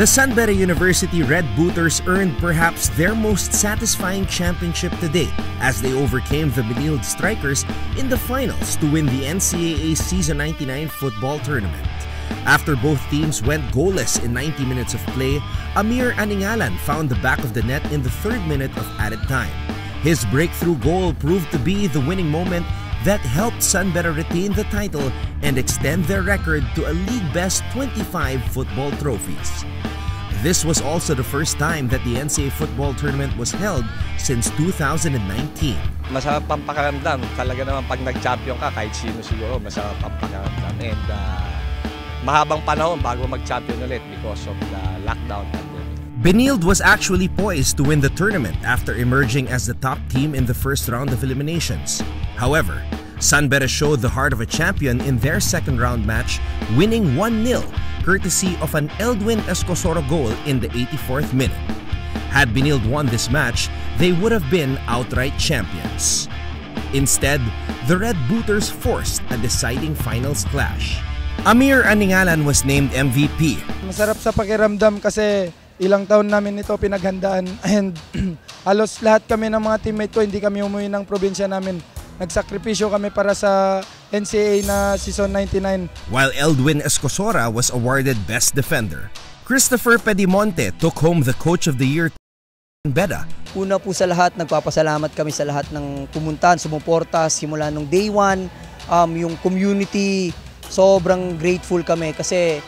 The San Beda University Red Booters earned perhaps their most satisfying championship to date as they overcame the Benilde Strikers in the finals to win the NCAA Season 99 football tournament. After both teams went goalless in 90 minutes of play, Amir Aningalan found the back of the net in the 3rd minute of added time. His breakthrough goal proved to be the winning moment that helped San Beda retain the title and extend their record to a league-best 25 football trophies. This was also the first time that the NCAA football tournament was held since 2019. Masarap pang pakiramdam. Talaga naman pag nag-champion ka, kahit sino siguro, masarap pang pakiramdam. And mahabang panahon bago mag-champion ulit because of the lockdown pandemic. Benilde was actually poised to win the tournament after emerging as the top team in the first round of eliminations. However, San Beda showed the heart of a champion in their second round match, winning 1-0 courtesy of an Eldwin Escosoro goal in the 84th minute. Had Benilde won this match, they would have been outright champions. Instead, the Red Booters forced a deciding finals clash. Amir Aningalan was named MVP. Masarap sa pakiramdam kasi ilang taon namin ito pinaghandaan and halos lahat kami ng mga teammate ko hindi kami umuwi ng probinsya namin. Nagsakripisyo kami para sa NCAA na Season 99. While Eldwin Escosora was awarded Best Defender, Christopher Pedimonte took home the Coach of the Year San Beda. Una po sa lahat, nagpapasalamat kami sa lahat ng pumuntahan, sumuporta simula nung day 1. Yung community, sobrang grateful kami kasi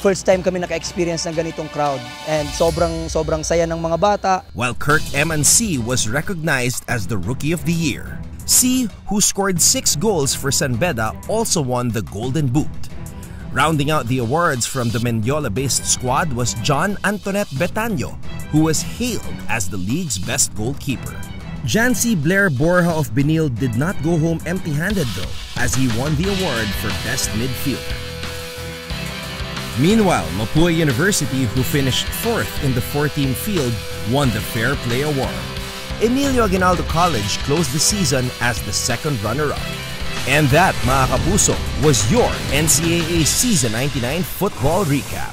first time kami naka-experience ng ganitong crowd and sobrang saya ng mga bata. While Kirk Eman-C was recognized as the Rookie of the Year. C, who scored 6 goals for San Beda, also won the Golden Boot. Rounding out the awards from the Mendiola-based squad was John Antoinette Betaño, who was hailed as the league's best goalkeeper. Jancy Blair Borja of Benilde did not go home empty-handed though, as he won the award for Best Midfielder. Meanwhile, Mapua University, who finished 4th in the 4-team field, won the Fair Play Award. Emilio Aguinaldo College closed the season as the second runner-up. And that, mga kapuso, was your NCAA Season 99 football recap.